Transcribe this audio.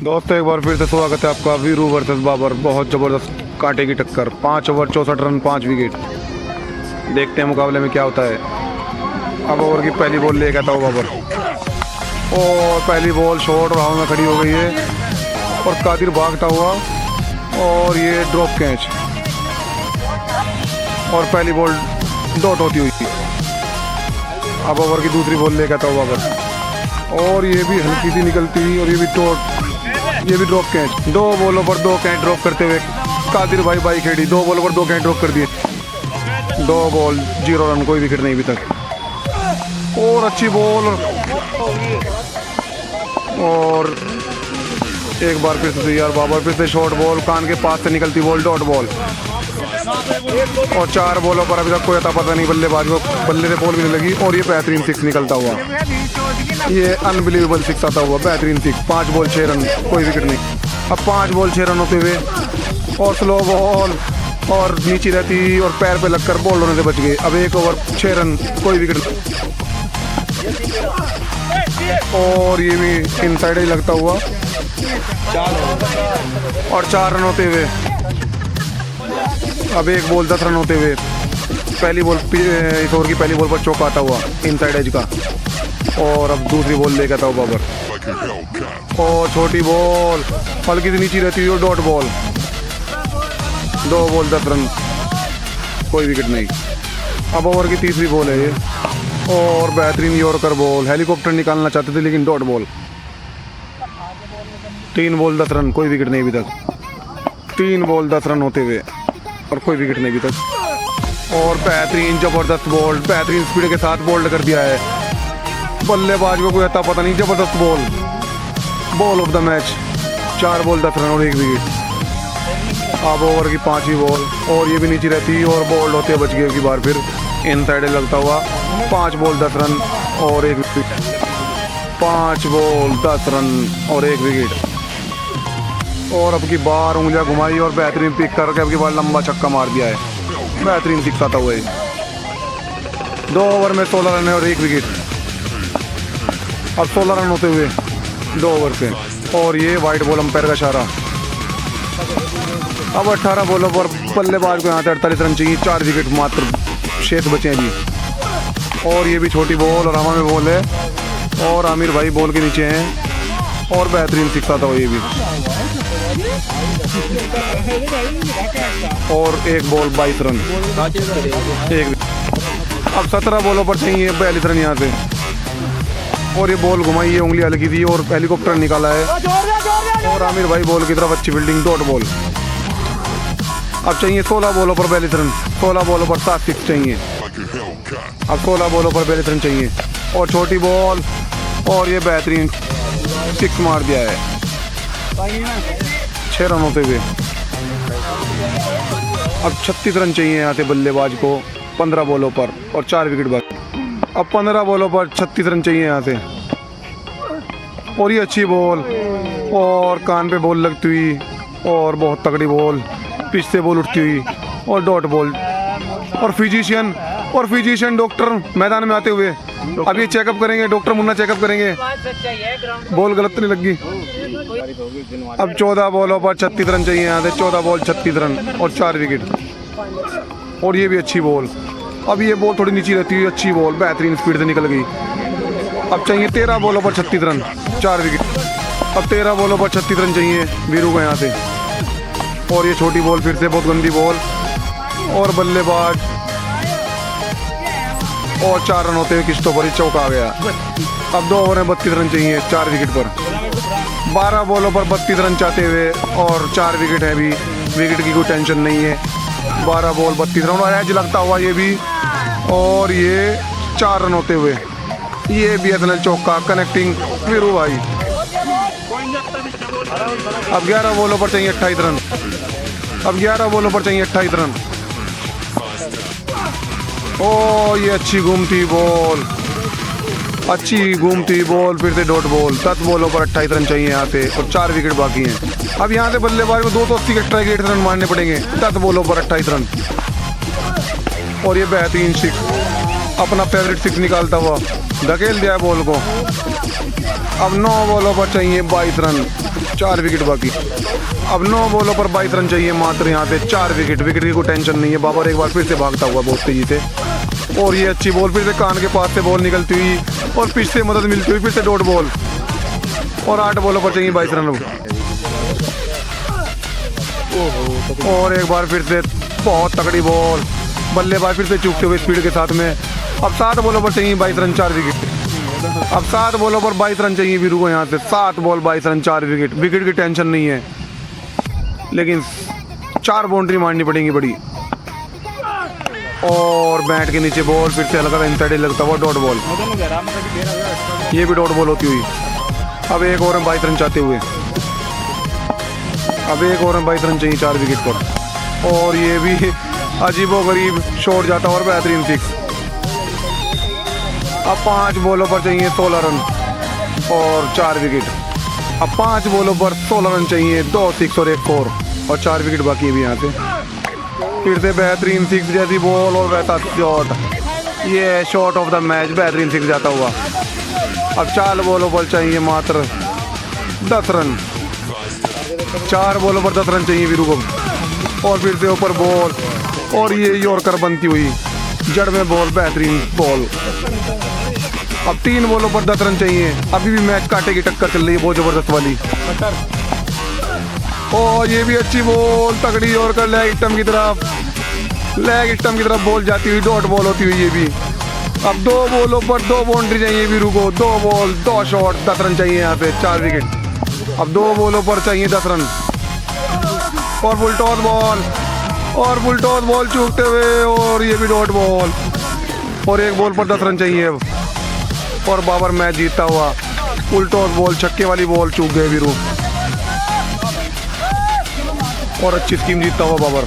दोस्तों एक बार फिर से स्वागत है आपका वीरू वर्सेस बाबर। बहुत ज़बरदस्त कांटे की टक्कर। 5 ओवर 64 रन 5 विकेट। देखते हैं मुकाबले में क्या होता है। अब ओवर की पहली बॉल ले गया था बाबर और पहली बॉल शॉर्ट राउंड में खड़ी हो गई है और कादिर भागता हुआ और ये ड्रॉप कैच और पहली बॉल डॉट होती हुई। अब ओवर की दूसरी बॉल ले गया था बाबर और ये भी हल्की सी निकलती हुई और ये भी डॉट, ये भी ड्रॉप कैच। 2 बॉलों पर 2 कैच ड्रॉप करते हुए कादिर भाई बाई खेड़ी 2 बॉलों पर 2 कैच ड्रॉप कर दिए। 2 बॉल 0 रन, कोई विकेट नहीं अभी तक। और अच्छी बॉल और एक बार फिर से तैयार बाबर, फिर से शॉर्ट बॉल, कान के पास से निकलती बॉल डॉट बॉल। और 4 बॉलों पर अभी तक कोई अता पता नहीं बल्लेबाज को, बल्ले से बॉल भी नहीं लगी और ये बेहतरीन 6 निकलता हुआ, ये अनबिलीवेबल 6 आता हुआ, बेहतरीन 6। 5 बॉल 6 रन, कोई विकेट नहीं। अब 5 बॉल 6 रन होते हुए और स्लो बॉल और नीचे रहती और पैर पे लगकर बॉल होने से बच गए। अब 1 ओवर 6 रन, कोई विकेट नहीं। और ये भी इनसाइड ही लगता हुआ और 4 रन होते हुए अब 1 बॉल 10 रन होते हुए पहली बॉल, इस ओवर की पहली बॉल पर चौका आता हुआ इनसाइड एज का। और अब दूसरी बॉल लेकर था बाबर और छोटी बॉल हल्की सी नीचे रहती है डॉट बॉल। 2 बॉल 10 रन, कोई विकेट नहीं। अब ओवर की तीसरी बॉल है ये और बेहतरीन यॉर्कर बॉल, हेलीकॉप्टर निकालना चाहते थे लेकिन डॉट बॉल। 3 बॉल 10 रन, कोई विकेट नहीं अभी तक। 3 बॉल 10 रन होते हुए और कोई विकेट नहीं अभी तक। और बेहतरीन जबरदस्त बॉल, बेहतरीन स्पीड के साथ बोल्ड कर दिया है बल्लेबाज को, कोई आता पता नहीं। जबरदस्त ball of the match. 4 ball 10 run और 1 विकेट। अब ओवर की 5वीं बॉल और ये भी नीचे रहती और बोल्ड होते बच गए की बार फिर इनसाइड लगता हुआ। 5 बॉल 10 रन और 1 विकेट। 5 बॉल 10 रन और 1 विकेट। और अब की बार उंगलियां घुमाई और बेहतरीन पिक करके अब की बार लंबा छक्का मार दिया है, बेहतरीन सिक्स आता हुआ है। 2 ओवर में 16 रन है और 1 विकेट। अब 16 रन होते हुए 2 ओवर पे और ये वाइट बॉल, अंपायर का इशारा। अब 18 बॉलों पर बल्लेबाज को यहाँ से 48 रन चाहिए, 4 विकेट मात्र शेष बचे हैं जी। और ये भी छोटी बॉल और हवा में बॉल है और आमिर भाई बॉल के नीचे हैं और बेहतरीन सिक्स आता हुआ ये भी। और 1 बॉल 22 रन, 1। अब 17 बॉलों पर चाहिए 42 रन यहाँ से। और ये बॉल घुमाई है, उंगली हल्की थी और हेलीकॉप्टर निकाला है और आमिर भाई बॉल की तरफ अच्छी फील्डिंग, डॉट बॉल। अब चाहिए 16 बॉलों पर 42 रन, 16 बॉलों पर 7 सिक्स चाहिए। अब 16 बॉलों पर 42 रन चाहिए और छोटी बॉल और ये बेहतरीन 6 मार दिया है। 6 रन होते हुए अब 36 रन चाहिए यहाँ से बल्लेबाज को 15 बॉलों पर और 4 विकेट बाकी। अब 15 बॉलों पर 36 रन चाहिए यहाँ से। और ये अच्छी बॉल और कान पे बॉल लगती हुई और बहुत तगड़ी बॉल, पिच से बॉल उठती हुई और डॉट बॉल। और फिजिशियन डॉक्टर मैदान में आते हुए अब ये चेकअप करेंगे, डॉक्टर मुन्ना चेकअप करेंगे बॉल गलत तो नहीं लगी। अब 14 बॉलों पर 36 रन चाहिए यहाँ से, 14 बॉल 36 रन और 4 विकेट। और ये भी अच्छी बॉल। अब ये बॉल थोड़ी नीचे रहती है, अच्छी बॉल, बेहतरीन स्पीड से निकल गई। अब चाहिए 13 बॉलों पर 36 रन, 4 विकेट। अब 13 बॉलों पर 36 रन चाहिए वीरू को यहाँ से। और ये छोटी बॉल फिर से बहुत गंदी बॉल और बल्लेबाज और 4 रन होते हुए किस्तों पर ही चौका आ गया। अब 2 ओवर में 32 रन चाहिए 4 विकेट पर। 12 बॉलों पर 32 रन चाहते हुए और 4 विकेट है, अभी विकेट की कोई टेंशन नहीं है। 12 बॉल 32 रन और एज लगता हुआ ये भी और ये 4 रन होते हुए ये BSNL चौका कनेक्टिंग वीरू भाई। अब 11 बॉलों पर चाहिए 28 रन। अब 11 बॉलों पर चाहिए 28 रन। ओ ये अच्छी घूमती बॉल, अच्छी घूमती बॉल, फिर से डॉट बॉल। 10 बॉलों पर 28 रन चाहिए यहाँ से और 4 विकेट बाकी हैं। अब यहाँ से बल्लेबाज को 280 के स्ट्राइक रेट रन मारने पड़ेंगे। 10 बॉलों पर 28 रन और ये बेहतरीन 6, अपना फेवरेट 6 निकालता हुआ धकेल दिया बॉल को। अब 9 बॉलों पर चाहिए 22 रन, 4 विकेट बाकी। अब 9 बॉलों पर 22 रन चाहिए मात्र यहाँ से, 4 विकेट। विकेट की कोई टेंशन नहीं है। बाबर एक बार फिर से भागता हुआ बहुत तेजी से, और ये अच्छी बॉल फिर से कान के पास से बॉल निकलती हुई और पिच से मदद मिलती हुई फिर से डॉट बॉल, और 8 बॉलों पर चाहिए 22 रन। और एक बार फिर से बहुत तगड़ी बॉल, बल्लेबाज फिर से चूकते हुए स्पीड के साथ में। अब 7 बॉलों पर चाहिए 22 रन, 4 विकेट। अब 7 बॉलों पर 22 रन चाहिए वीरू को यहाँ से, 7 बॉल 22 रन, 4 विकेट। विकेट की टेंशन नहीं है, लेकिन 4 बाउंड्री मारनी पड़ेंगी बड़ी। और बैट के नीचे बॉल फिर से हल्का इनसाइड लगता हुआ डॉट बॉल, ये भी डॉट बॉल होती हुई। अब एक ओवर में 22 रन चाहते हुए, अब एक ओवर में 22 रन चाहिए 4 विकेट पर। और ये भी अजीबो गरीब शॉट जाता और बेहतरीन 6। अब 5 बॉलों पर चाहिए 16 रन और 4 विकेट। अब 5 बॉलों पर 16 रन चाहिए, 2 6 और 1 4, और 4 विकेट बाकी है भी यहाँ से। फिर से बेहतरीन 6 जैसी बॉल और वैसा शॉट, ये शॉट ऑफ द मैच, बेहतरीन 6 जाता हुआ। अब 4 बॉलों पर चाहिए मात्र 10 रन, 4 बॉलों पर 10 रन चाहिए वीरू को। और फिर से ऊपर बॉल, और ये यॉर्कर बनती हुई जड़ में बॉल, बेहतरीन बॉल। अब 3 बॉलों पर 10 रन चाहिए। अभी भी मैच कांटे की टक्कर चल रही है बहुत जबरदस्त वाली। और ये भी अच्छी बॉल, तगड़ी यॉर्कर लेग स्टंप की तरफ, लेग स्टंप की तरफ बॉल जाती हुई, डॉट बॉल होती हुई ये भी। अब 2 बॉलों पर 2 बाउंड्री चाहिए वीरू को, 2 बॉल 2 शॉट, 10 रन चाहिए यहाँ पे, 4 विकेट। अब 2 बॉलों पर चाहिए 10 रन, और फुल टॉस बॉल, और फुल टॉस बॉल चूकते हुए, और ये भी डॉट बॉल, और 1 बॉल पर 10 रन चाहिए अब। और बाबर मैच जीतता हुआ, फुल टॉस बॉल, छक्के वाली बॉल चूक गए वीरू, और अच्छी स्कीम जीतता हुआ बाबर।